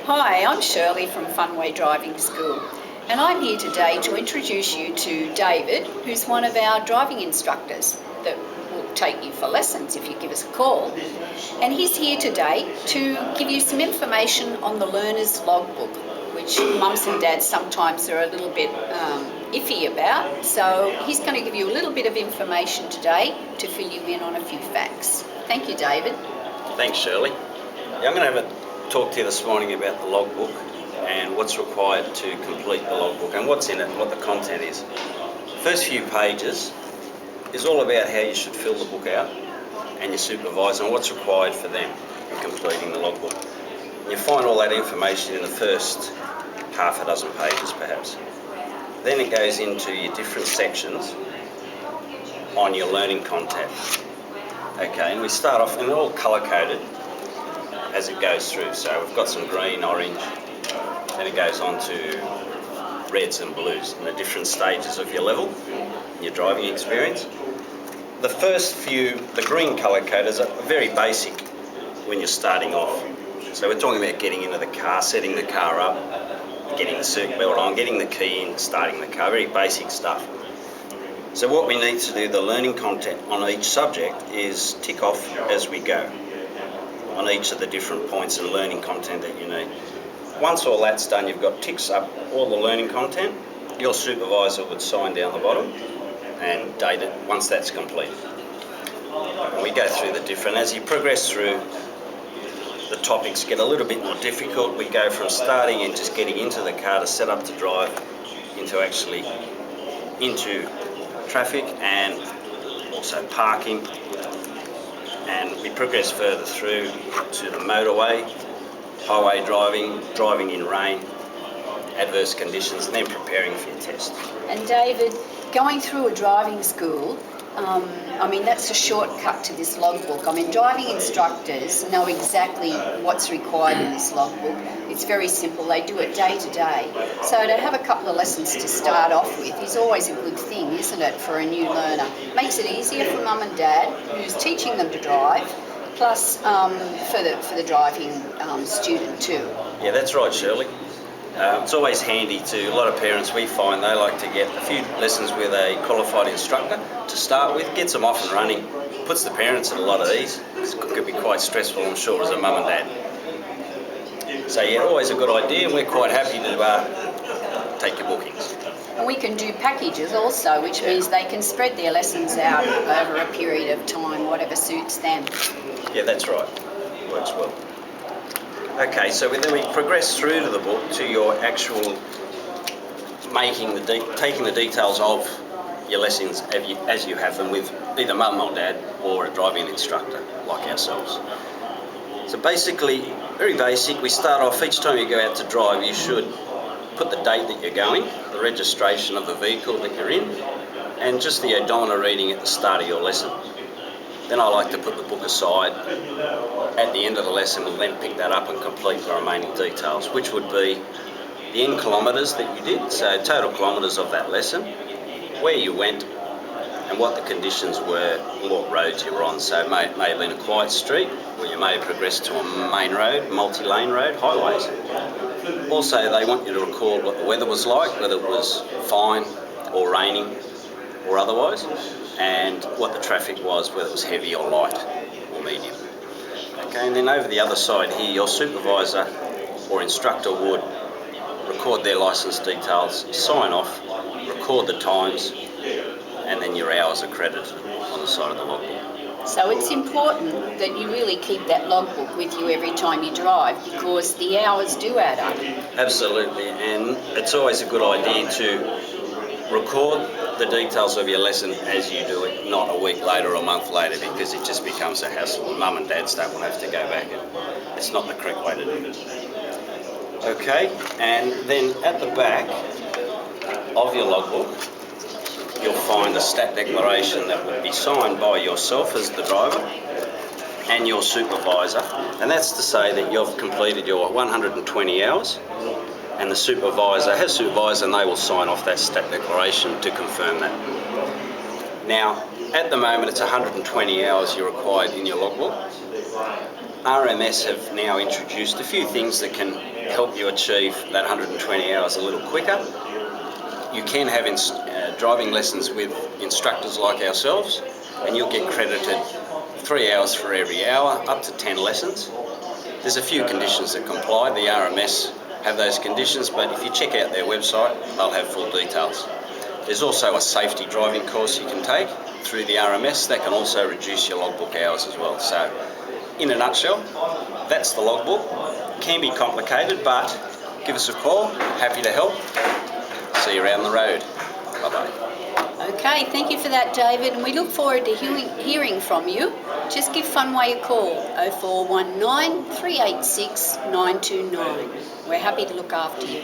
Hi, I'm Shirley from Funway Driving School, and I'm here today to introduce you to David, who's one of our driving instructors that will take you for lessons if you give us a call. And he's here today to give you some information on the learner's logbook, which mums and dads sometimes are a little bit iffy about. So he's going to give you a little bit of information today to fill you in on a few facts. Thank you, David. Thanks, Shirley. Yeah, I'm going to have a talk to you this morning about the logbook and what's required to complete the logbook and what's in it and what the content is. The first few pages is all about how you should fill the book out and your supervisor and what's required for them in completing the logbook. You find all that information in the first half a dozen pages perhaps. Then it goes into your different sections on your learning content. Okay, and we start off, and they're all colour-coded as it goes through. So we've got some green, orange, then it goes on to reds and blues in the different stages of your level, your driving experience. The first few, the green colour coders are very basic when you're starting off. So we're talking about getting into the car, setting the car up, getting the circuit belt on, getting the key in, starting the car, very basic stuff. So what we need to do, the learning content on each subject, is tick off as we go on each of the different points and learning content that you need. Once all that's done, you've got ticks up all the learning content. Your supervisor would sign down the bottom and date it once that's complete. And we go through the different, as you progress through, the topics get a little bit more difficult. We go from starting and just getting into the car to set up to drive into actually into traffic and also parking. And we progress further through to the motorway, highway driving, driving in rain, adverse conditions, and then preparing for your test. And David, going through a driving school, that's a shortcut to this logbook. Driving instructors know exactly what's required in this logbook. It's very simple. They do it day to day. So to have a couple of lessons to start off with is always a good thing, isn't it, for a new learner? Makes it easier for mum and dad who's teaching them to drive, plus for the driving student too. Yeah, that's right, Shirley. It's always handy to, a lot of parents we find they like to get a few lessons with a qualified instructor to start with, gets them off and running, puts the parents at a lot of ease. It could be quite stressful, I'm sure, as a mum and dad. So yeah, always a good idea, and we're quite happy to take your bookings. And we can do packages also, which means they can spread their lessons out over a period of time, whatever suits them. Yeah, that's right. Works well. Okay, so then we progress through to the book to your actual taking the details of your lessons as you have them with either mum or dad or a driving instructor like ourselves. So basically, very basic, we start off, each time you go out to drive, you should put the date that you're going, the registration of the vehicle that you're in, and just the odometer reading at the start of your lesson. Then I like to put the book aside at the end of the lesson and then pick that up and complete the remaining details, which would be the end kilometres that you did, so total kilometres of that lesson, where you went and what the conditions were and what roads you were on. So it may have been a quiet street, or you may have progressed to a main road, multi-lane road, highways. Also, they want you to record what the weather was like, whether it was fine or raining or otherwise, and what the traffic was, whether it was heavy or light or medium. Okay, and then over the other side here, your supervisor or instructor would record their licence details, sign off, record the times, and then your hours are credited on the side of the logbook. So it's important that you really keep that logbook with you every time you drive, because the hours do add up. Absolutely, and it's always a good idea to record the details of your lesson as you do it, not a week later or a month later, because it just becomes a hassle. Mum and dads don't want to have to go back, and it's not the correct way to do it. Okay, and then at the back of your logbook, you'll find a stat declaration that would be signed by yourself as the driver and your supervisor, and that's to say that you've completed your 120 hours, and the supervisor has supervised, and they will sign off that stat declaration to confirm that. Now, at the moment, it's 120 hours you're required in your logbook. RMS have now introduced a few things that can help you achieve that 120 hours a little quicker. You can have driving lessons with instructors like ourselves, and you'll get credited 3 hours for every hour, up to 10 lessons. There's a few conditions that comply. The RMS have those conditions, but if you check out their website, they'll have full details. There's also a safety driving course you can take through the RMS that can also reduce your logbook hours as well. So, in a nutshell, that's the logbook. Can be complicated, but give us a call. Happy to help. See you around the road. Bye-bye. Okay, thank you for that, David, and we look forward to hearing from you. Just give Funway a call, 0419 386 929. We're happy to look after you.